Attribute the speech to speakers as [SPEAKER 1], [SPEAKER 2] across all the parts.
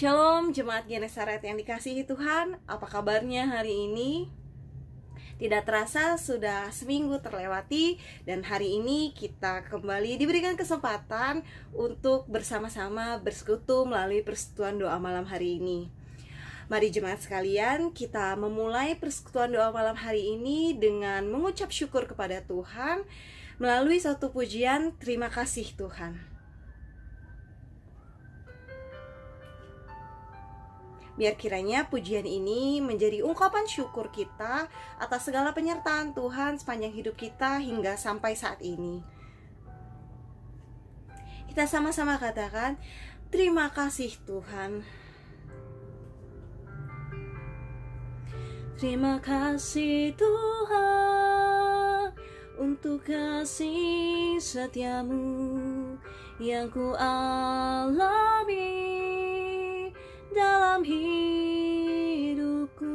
[SPEAKER 1] Shalom Jemaat Genesaret yang dikasihi Tuhan, apa kabarnya hari ini? Tidak terasa sudah seminggu terlewati dan hari ini kita kembali diberikan kesempatan untuk bersama-sama bersekutu melalui persekutuan doa malam hari ini. Mari jemaat sekalian, kita memulai persekutuan doa malam hari ini dengan mengucap syukur kepada Tuhan melalui satu pujian terima kasih Tuhan. Biar kiranya pujian ini menjadi ungkapan syukur kita atas segala penyertaan Tuhan sepanjang hidup kita hingga sampai saat ini. Kita sama-sama katakan, terima kasih Tuhan. Terima kasih Tuhan untuk kasih setiamu yang ku alami dalam hidupku.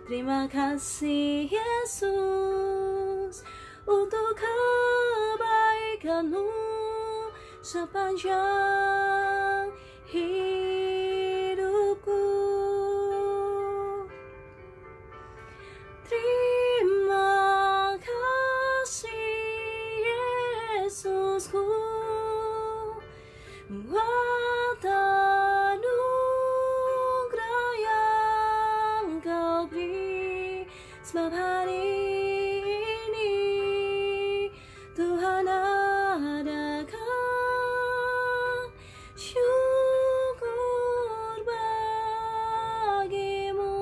[SPEAKER 1] Terima kasih Yesus untuk kebaikan-Mu sepanjang hidupku. Terima kasih Yesusku buat anugerah yang Kau beri, sebab hari ini Tuhan adakan syukur bagimu.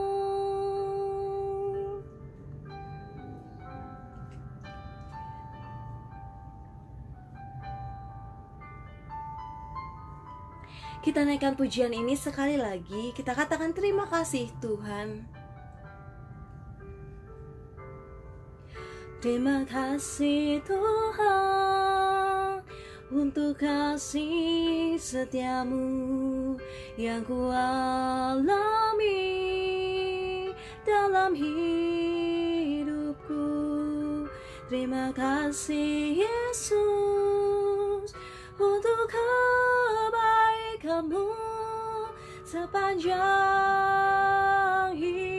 [SPEAKER 1] Kita naikkan pujian ini sekali lagi. Kita katakan terima kasih Tuhan. Terima kasih Tuhan untuk kasih setiamu yang ku alami dalam hidupku. Terima kasih Yesus untuk kebaikan-Mu sepanjang hidupku.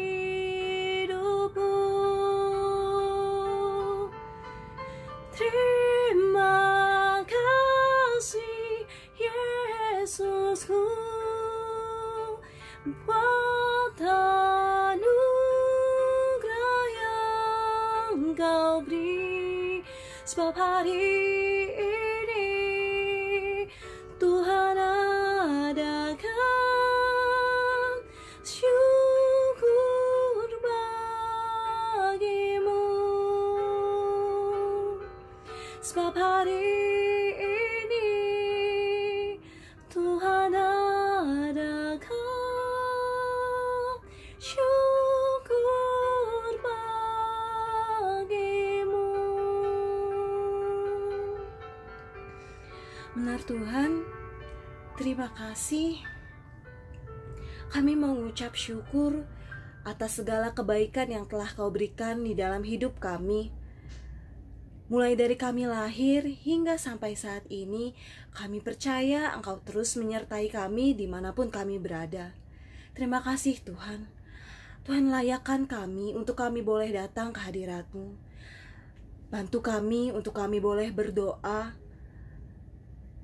[SPEAKER 1] Terima kasih Yesusku buat anugerah yang Kau beri, sebab hari ini Tuhan adakan syukur bagimu, sebab hari ini Tuhan adakan syukur bagimu. Benar Tuhan, terima kasih. Kami mengucap syukur atas segala kebaikan yang telah Kau berikan di dalam hidup kami. Mulai dari kami lahir hingga sampai saat ini, kami percaya Engkau terus menyertai kami dimanapun kami berada. Terima kasih Tuhan. Tuhan layakkan kami untuk kami boleh datang ke hadirat-Mu. Bantu kami untuk kami boleh berdoa,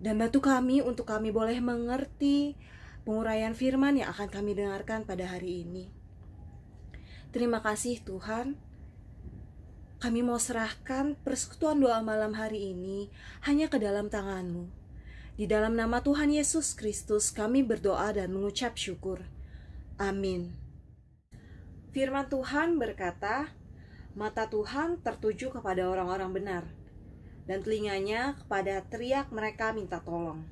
[SPEAKER 1] dan bantu kami untuk kami boleh mengerti penguraian firman yang akan kami dengarkan pada hari ini. Terima kasih Tuhan. Kami mau serahkan persekutuan doa malam hari ini hanya ke dalam tangan-Mu. Di dalam nama Tuhan Yesus Kristus kami berdoa dan mengucap syukur. Amin. Firman Tuhan berkata, mata Tuhan tertuju kepada orang-orang benar, dan telinganya kepada teriak mereka minta tolong.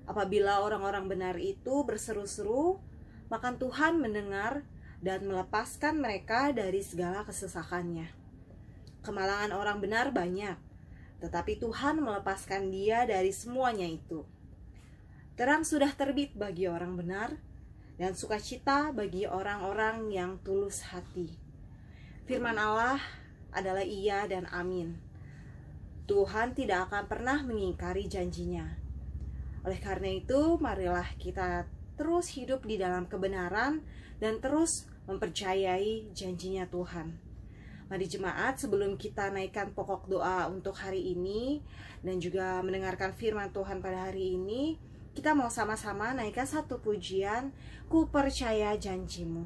[SPEAKER 1] Apabila orang-orang benar itu berseru-seru, maka Tuhan mendengar dan melepaskan mereka dari segala kesesakannya. Kemalangan orang benar banyak, tetapi Tuhan melepaskan dia dari semuanya itu. Terang sudah terbit bagi orang benar, dan sukacita bagi orang-orang yang tulus hati. Firman Allah adalah iya dan amin. Tuhan tidak akan pernah mengingkari janjinya. Oleh karena itu, marilah kita terus hidup di dalam kebenaran dan terus mempercayai janjinya Tuhan. Mari jemaat, sebelum kita naikkan pokok doa untuk hari ini dan juga mendengarkan firman Tuhan pada hari ini, kita mau sama-sama naikkan satu pujian, Ku Percaya Janjimu.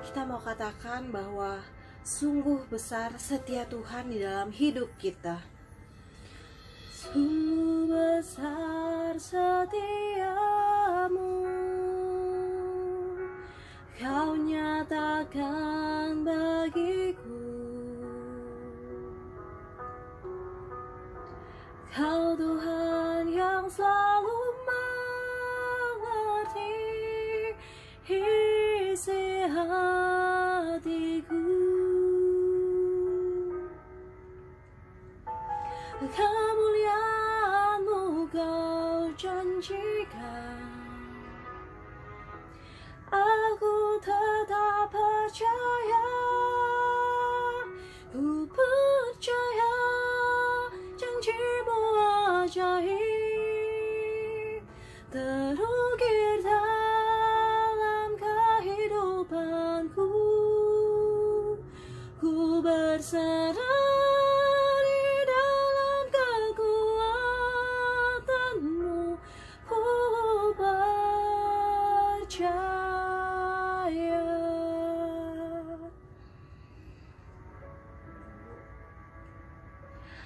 [SPEAKER 1] Kita mau katakan bahwa sungguh besar setia Tuhan di dalam hidup kita. Sungguh besar setiamu, Kau nyatakan bagiku. Kau Tuhan yang selalu mengerti isi hatiku. Kemuliaan-Mu Kau janjikan, aku tetap percaya. Ku percaya janji-Mu ajaib, terukir dalam kehidupanku. Ku berserah di dalam kekuatan-Mu, ku percaya.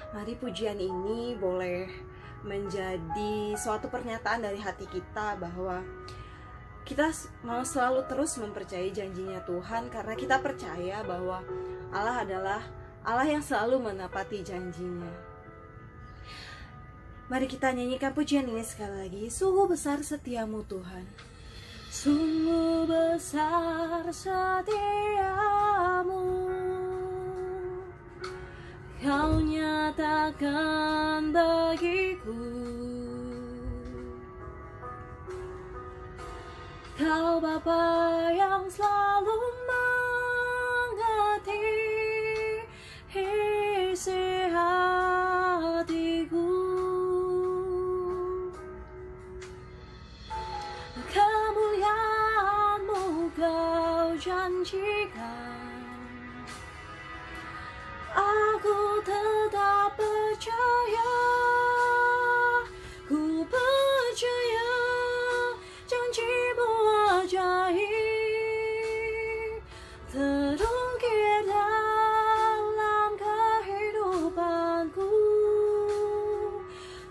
[SPEAKER 1] Mari pujian ini boleh menjadi suatu pernyataan dari hati kita bahwa kita mau selalu terus mempercayai janjinya Tuhan, karena kita percaya bahwa Allah adalah Allah yang selalu menepati janjinya. Mari kita nyanyikan pujian ini sekali lagi. Sungguh besar setiamu Tuhan, sungguh besar setiamu, Kau nyatakan bagiku. Kau Bapa yang selalu mengerti isi hatiku. Kemuliaan-Mu Kau janjikan, aku tetap percaya. Ku percaya janji-Mu ajaib, terukir dalam kehidupanku.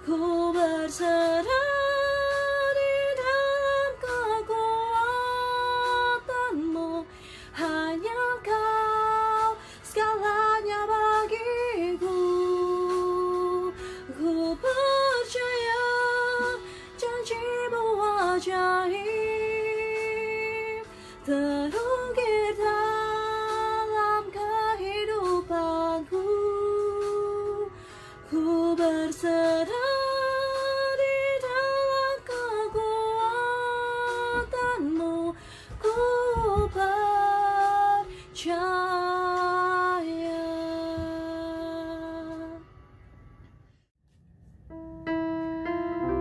[SPEAKER 1] Ku berserah di dalam kekuatan-Mu, hanya Kau segalanya bagiku. Ku percaya janji-Mu ajaib, terukir dalam kehidupanku. Ku berserah di dalam kekuatan-Mu, ku percaya.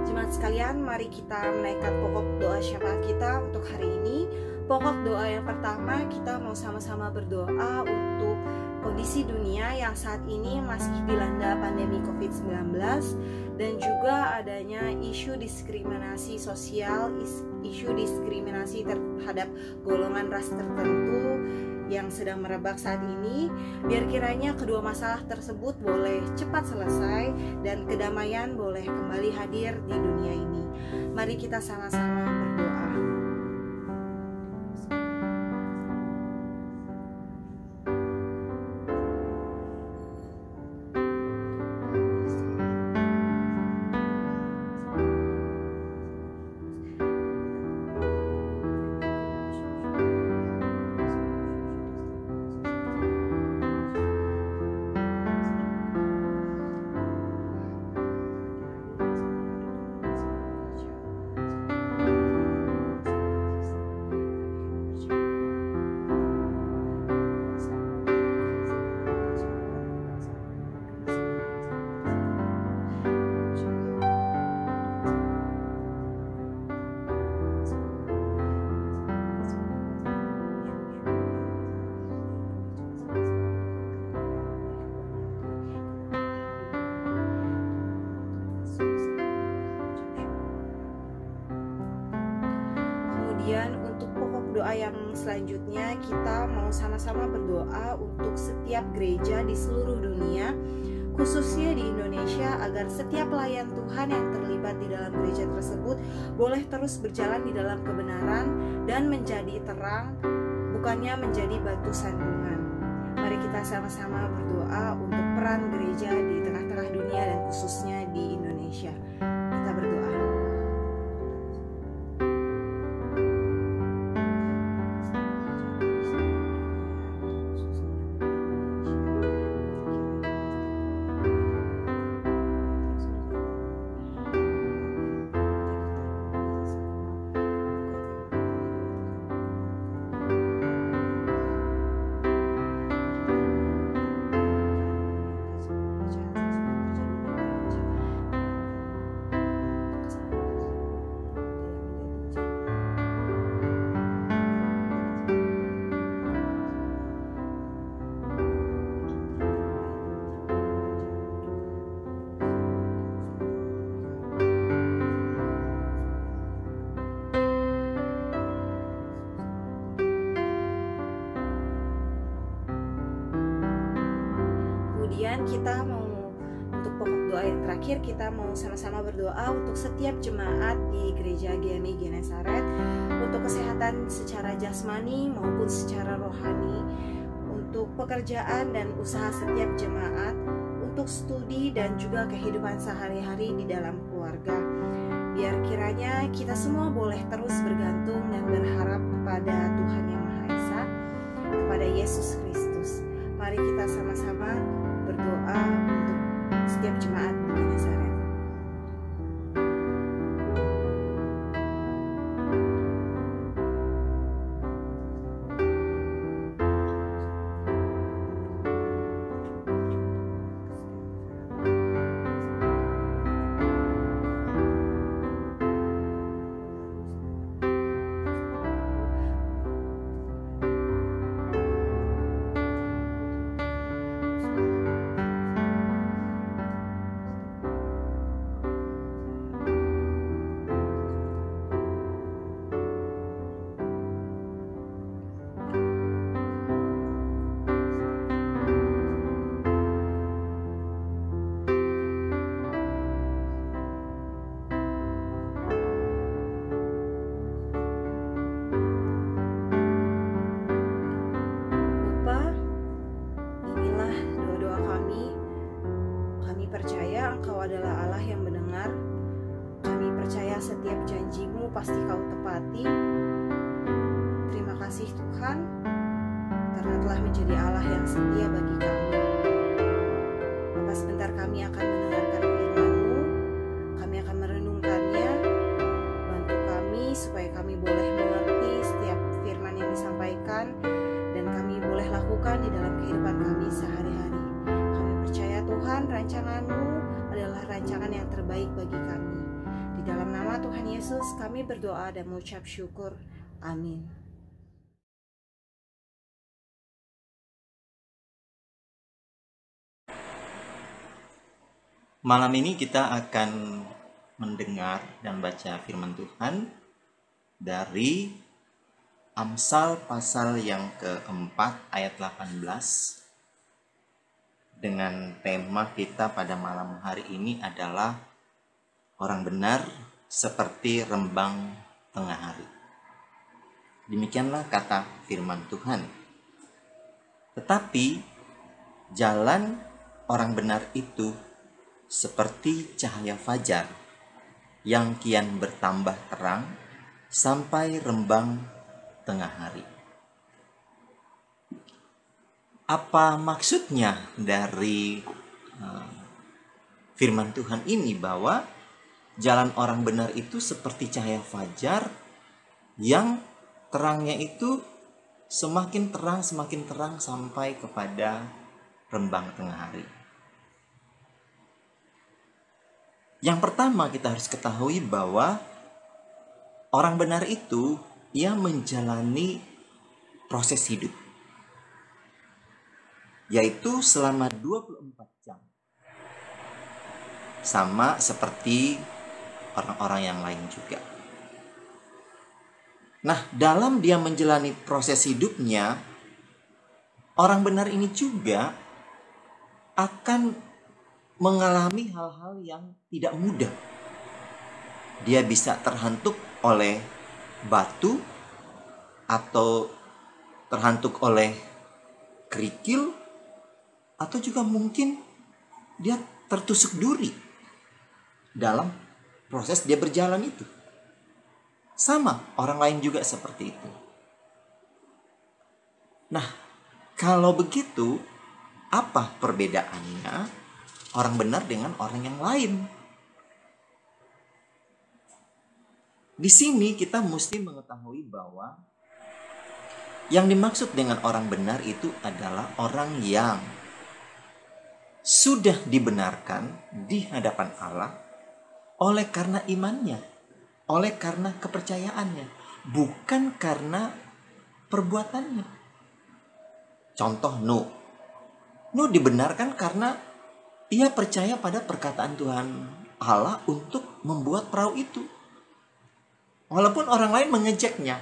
[SPEAKER 1] Jemaat sekalian, mari kita menaikkan pokok doa syafaat kita untuk hari ini. Pokok doa yang pertama, kita mau sama-sama berdoa untuk kondisi dunia yang saat ini masih dilanda pandemi COVID-19 dan juga adanya isu diskriminasi sosial, isu diskriminasi terhadap golongan ras tertentu yang sedang merebak saat ini. Biar kiranya kedua masalah tersebut boleh cepat selesai dan kedamaian boleh kembali hadir di dunia ini. Mari kita sama-sama berdoa. Kemudian untuk pokok doa yang selanjutnya, kita mau sama-sama berdoa untuk setiap gereja di seluruh dunia, khususnya di Indonesia, agar setiap pelayan Tuhan yang terlibat di dalam gereja tersebut boleh terus berjalan di dalam kebenaran dan menjadi terang, bukannya menjadi batu sandungan. Mari kita sama-sama berdoa untuk peran gereja di tengah-tengah dunia dan khususnya di Indonesia. Kita berdoa. Kemudian kita mau untuk pokok doa yang terakhir, kita mau sama-sama berdoa untuk setiap jemaat di gereja GMI Genesaret, untuk kesehatan secara jasmani maupun secara rohani, untuk pekerjaan dan usaha setiap jemaat, untuk studi dan juga kehidupan sehari-hari di dalam keluarga. Biar kiranya kita semua boleh terus bergantung dan berharap kepada Tuhan Yang Maha Esa, kepada Yesus Kristus. Mari kita sama-sama berdoa untuk setiap jemaat di Genesaret. Engkau adalah Allah yang mendengar. Kami percaya setiap janji-Mu pasti Kau tepati. Terima kasih Tuhan, karena telah menjadi Allah yang setia bagi kami. Bapak, sebentar kami akan mendengarkan firman-Mu, kami akan merenungkannya. Bantu kami supaya kami boleh mengerti setiap firman yang disampaikan, dan kami boleh lakukan di dalam kehidupan kami sehari-hari. Kami percaya Tuhan, rancangan-Mu adalah rancangan yang terbaik bagi kami. Di dalam nama Tuhan Yesus kami berdoa dan mengucap syukur. Amin.
[SPEAKER 2] Malam ini kita akan mendengar dan baca firman Tuhan dari Amsal pasal yang keempat ayat 18 dengan tema kita pada malam hari ini adalah orang benar seperti rembang tengah hari. Demikianlah kata firman Tuhan. Tetapi jalan orang benar itu seperti cahaya fajar yang kian bertambah terang sampai rembang tengah hari. Apa maksudnya dari firman Tuhan ini, bahwa jalan orang benar itu seperti cahaya fajar yang terangnya itu semakin terang sampai kepada rembang tengah hari? Yang pertama kita harus ketahui bahwa orang benar itu ia menjalani proses hidup, yaitu selama 24 jam. Sama seperti orang-orang yang lain juga. Nah, dalam dia menjalani proses hidupnya, orang benar ini juga akan mengalami hal-hal yang tidak mudah. Dia bisa terhantuk oleh batu atau terhantuk oleh kerikil, atau juga mungkin dia tertusuk duri dalam proses dia berjalan itu. Sama, orang lain juga seperti itu. Nah, kalau begitu, apa perbedaannya orang benar dengan orang yang lain? Di sini kita mesti mengetahui bahwa yang dimaksud dengan orang benar itu adalah orang yang sudah dibenarkan di hadapan Allah oleh karena imannya, oleh karena kepercayaannya, bukan karena perbuatannya. Contoh Nuh. Nuh dibenarkan karena ia percaya pada perkataan Tuhan Allah untuk membuat perahu itu. Walaupun orang lain mengejeknya.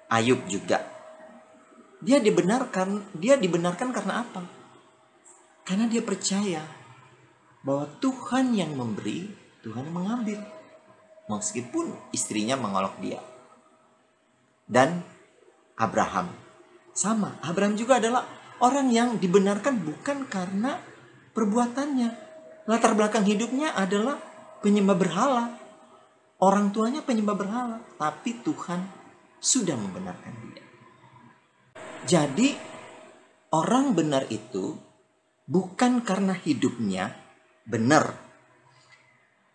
[SPEAKER 2] Ayub juga. Dia dibenarkan karena apa? Karena dia percaya bahwa Tuhan yang memberi, Tuhan yang mengambil. Meskipun istrinya mengolok dia. Dan Abraham. Sama, Abraham juga adalah orang yang dibenarkan bukan karena perbuatannya. Latar belakang hidupnya adalah penyembah berhala. Orang tuanya penyembah berhala. Tapi Tuhan sudah membenarkan dia. Jadi orang benar itu bukan karena hidupnya benar,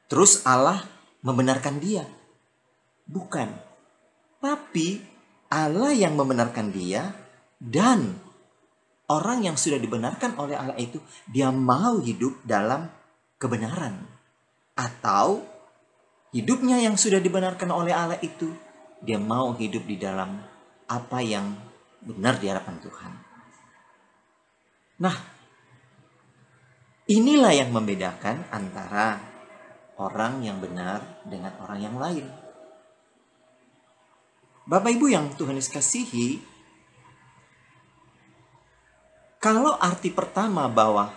[SPEAKER 2] terus Allah membenarkan dia. Bukan. Tapi Allah yang membenarkan dia, dan orang yang sudah dibenarkan oleh Allah itu, dia mau hidup dalam kebenaran. Atau hidupnya yang sudah dibenarkan oleh Allah itu, dia mau hidup di dalam apa yang benar di hadapan Tuhan. Nah, inilah yang membedakan antara orang yang benar dengan orang yang lain. Bapak Ibu yang Tuhan Yesus kasihi, kalau arti pertama bahwa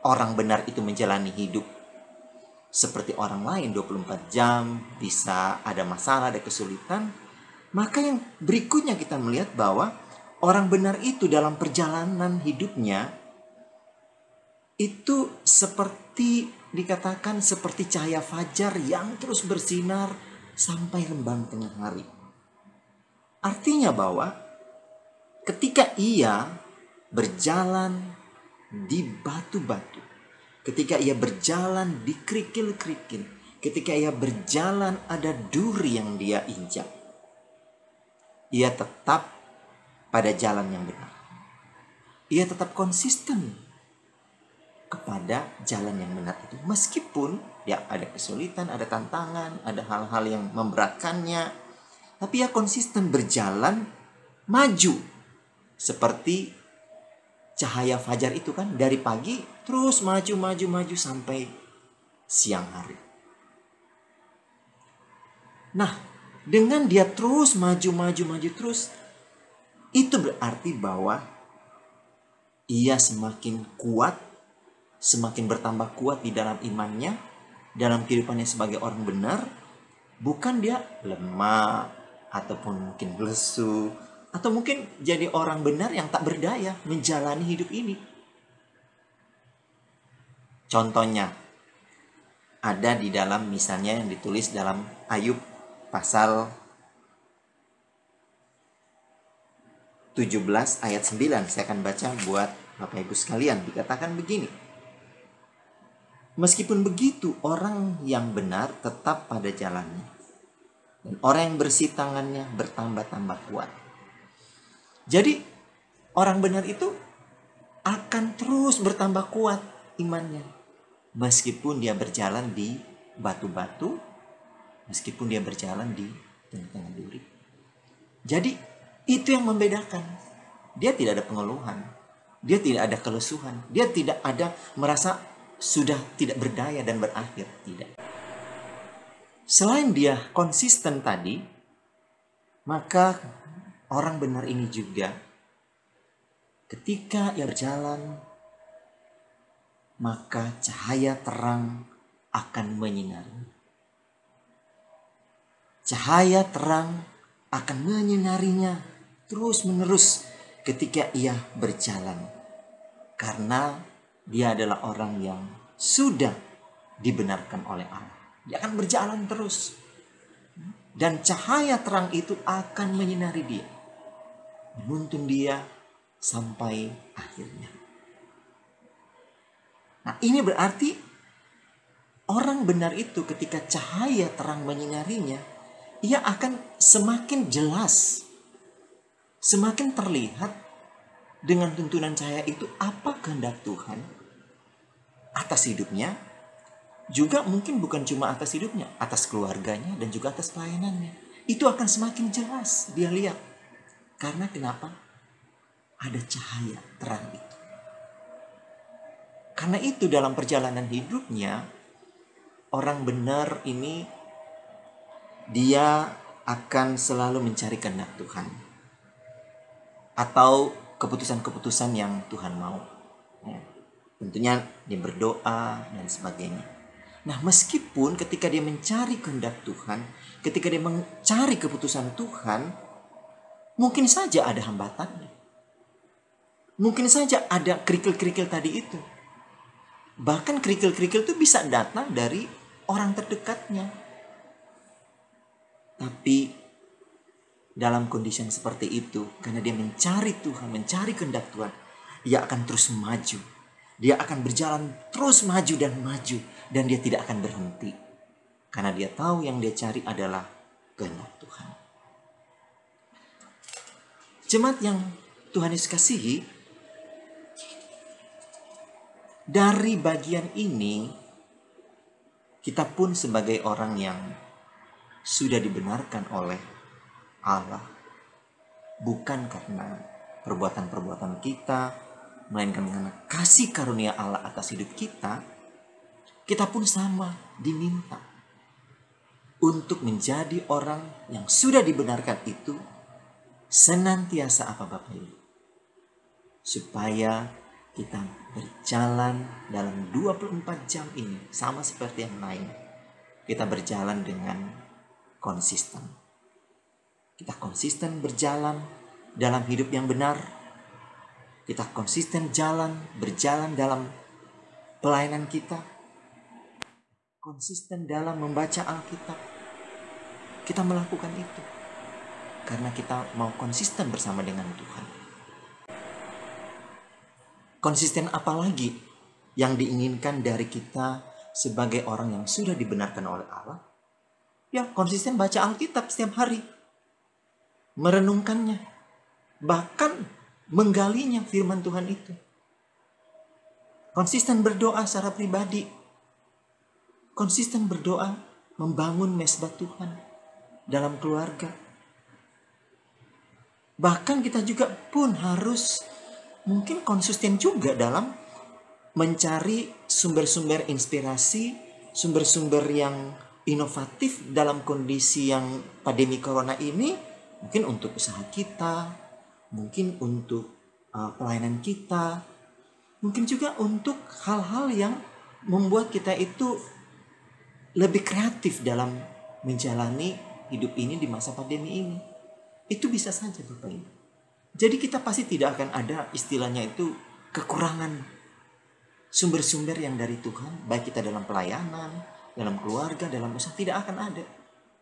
[SPEAKER 2] orang benar itu menjalani hidup seperti orang lain 24 jam, bisa ada masalah, ada kesulitan, maka yang berikutnya kita melihat bahwa orang benar itu dalam perjalanan hidupnya itu seperti dikatakan seperti cahaya fajar yang terus bersinar sampai rembang tengah hari. Artinya bahwa ketika ia berjalan di batu-batu, ketika ia berjalan di kerikil-kerikil, ketika ia berjalan ada duri yang dia injak, ia tetap pada jalan yang benar. Ia tetap konsisten kepada jalan yang benar itu. Meskipun ya ada kesulitan, ada tantangan, ada hal-hal yang memberatkannya, tapi ia konsisten berjalan maju seperti cahaya fajar itu kan dari pagi terus maju sampai siang hari. Nah, dengan dia terus maju terus, itu berarti bahwa ia semakin kuat, semakin bertambah kuat di dalam imannya, dalam kehidupannya sebagai orang benar. Bukan dia lemah, ataupun mungkin lesu, atau mungkin jadi orang benar yang tak berdaya menjalani hidup ini. Contohnya, ada di dalam misalnya yang ditulis dalam Ayub pasal 17 ayat 9. Saya akan baca buat Bapak Ibu sekalian. Dikatakan begini. Meskipun begitu, orang yang benar tetap pada jalannya. Dan orang yang bersih tangannya bertambah-tambah kuat. Jadi, orang benar itu akan terus bertambah kuat imannya. Meskipun dia berjalan di batu-batu, meskipun dia berjalan di tengah-tengah duri. Jadi, itu yang membedakan. Dia tidak ada pengeluhan. Dia tidak ada kelesuhan. Dia tidak ada merasa sudah tidak berdaya dan berakhir. Tidak. Selain dia konsisten tadi, maka orang benar ini juga ketika ia berjalan, maka cahaya terang akan menyinari. Cahaya terang akan menyinarinya terus-menerus ketika ia berjalan. Karena dia adalah orang yang sudah dibenarkan oleh Allah. Dia akan berjalan terus. Dan cahaya terang itu akan menyinari dia. Menuntun dia sampai akhirnya. Nah, ini berarti orang benar itu ketika cahaya terang menyinarinya, ia akan semakin jelas, semakin terlihat dengan tuntunan cahaya itu apa kehendak Tuhan atas hidupnya, juga mungkin bukan cuma atas hidupnya, atas keluarganya dan juga atas pelayanannya. Itu akan semakin jelas dia lihat. Karena kenapa? Ada cahaya terang itu. Karena itu dalam perjalanan hidupnya, orang benar ini dia akan selalu mencari kehendak Tuhan. Atau keputusan-keputusan yang Tuhan mau. Ya, tentunya dia berdoa dan sebagainya. Nah, meskipun ketika dia mencari kehendak Tuhan, ketika dia mencari keputusan Tuhan, mungkin saja ada hambatannya. Mungkin saja ada kerikil-kerikil tadi itu. Bahkan kerikil-kerikil itu bisa datang dari orang terdekatnya. Tapi dalam kondisi yang seperti itu, karena dia mencari Tuhan, mencari kehendak Tuhan, dia akan terus maju. Dia akan berjalan terus maju, dan dia tidak akan berhenti. Karena dia tahu yang dia cari adalah kehendak Tuhan. Jemaat yang Tuhan Yesus kasihi, dari bagian ini, kita pun sebagai orang yang sudah dibenarkan oleh Allah, bukan karena perbuatan-perbuatan kita, melainkan karena kasih karunia Allah atas hidup kita, kita pun sama diminta untuk menjadi orang yang sudah dibenarkan itu senantiasa apa Bapak Ibu? Supaya kita berjalan dalam 24 jam ini sama seperti yang lain. Kita berjalan dengan konsisten. Kita konsisten berjalan dalam hidup yang benar. Kita konsisten berjalan dalam pelayanan kita. Konsisten dalam membaca Alkitab. Kita melakukan itu karena kita mau konsisten bersama dengan Tuhan. Konsisten apa lagi yang diinginkan dari kita sebagai orang yang sudah dibenarkan oleh Allah? Ya, konsisten baca Alkitab setiap hari. Merenungkannya. Bahkan menggalinya firman Tuhan itu. Konsisten berdoa secara pribadi. Konsisten berdoa membangun mesbah Tuhan dalam keluarga. Bahkan kita juga pun harus mungkin konsisten juga dalam mencari sumber-sumber inspirasi, sumber-sumber yang inovatif dalam kondisi yang pandemi corona ini, mungkin untuk usaha kita, mungkin untuk pelayanan kita, mungkin juga untuk hal-hal yang membuat kita itu lebih kreatif dalam menjalani hidup ini di masa pandemi ini. Itu bisa saja Bapak Ibu. Jadi kita pasti tidak akan ada istilahnya itu kekurangan sumber-sumber yang dari Tuhan, baik kita dalam pelayanan, dalam keluarga, dalam usaha, tidak akan ada.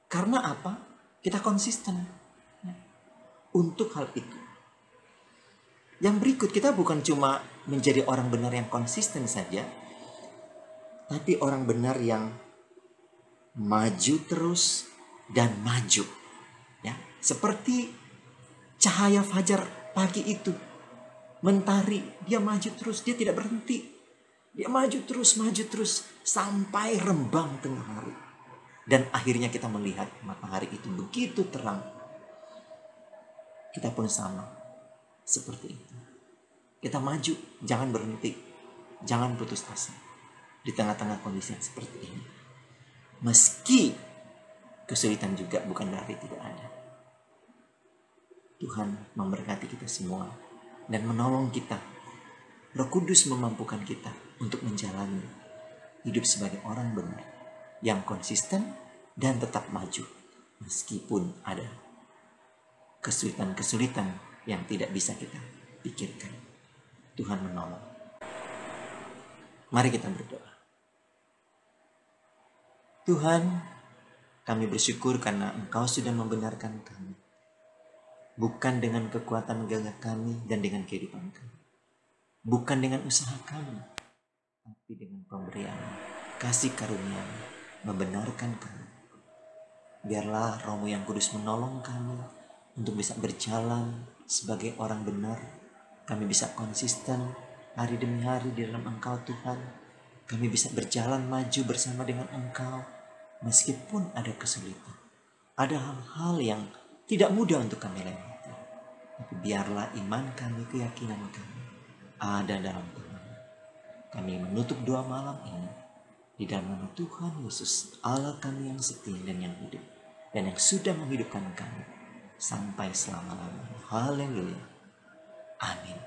[SPEAKER 2] Karena apa? Kita konsisten untuk hal itu. Yang berikut, kita bukan cuma menjadi orang benar yang konsisten saja, tapi orang benar yang maju terus dan maju. Ya, seperti cahaya fajar pagi itu, mentari, dia maju terus, dia tidak berhenti. Dia maju terus sampai rembang tengah hari. Dan akhirnya kita melihat matahari itu begitu terang. Kita pun sama seperti itu. Kita maju, jangan berhenti, jangan putus asa di tengah-tengah kondisi yang seperti ini. Meski kesulitan juga bukan berarti tidak ada. Tuhan memberkati kita semua dan menolong kita. Roh Kudus memampukan kita untuk menjalani hidup sebagai orang benar yang konsisten dan tetap maju meskipun ada kesulitan-kesulitan yang tidak bisa kita pikirkan. Tuhan menolong. Mari kita berdoa. Tuhan, kami bersyukur karena Engkau sudah membenarkan kami. Bukan dengan kekuatan gagah kami dan dengan kehidupan kami. Bukan dengan usaha kami, tapi dengan pemberian kasih karunia membenarkan kami. Biarlah Roh-Mu yang Kudus menolong kami untuk bisa berjalan sebagai orang benar. Kami bisa konsisten hari demi hari di dalam Engkau Tuhan. Kami bisa berjalan maju bersama dengan Engkau meskipun ada kesulitan. Ada hal-hal yang tidak mudah untuk kami lewati. Tapi biarlah iman kami, keyakinan kami ada dalam Tuhan. Kami menutup doa malam ini di dalam nama Tuhan Yesus, Allah kami yang setia dan yang hidup, dan yang sudah menghidupkan kami sampai selama-lamanya. Haleluya. Amin.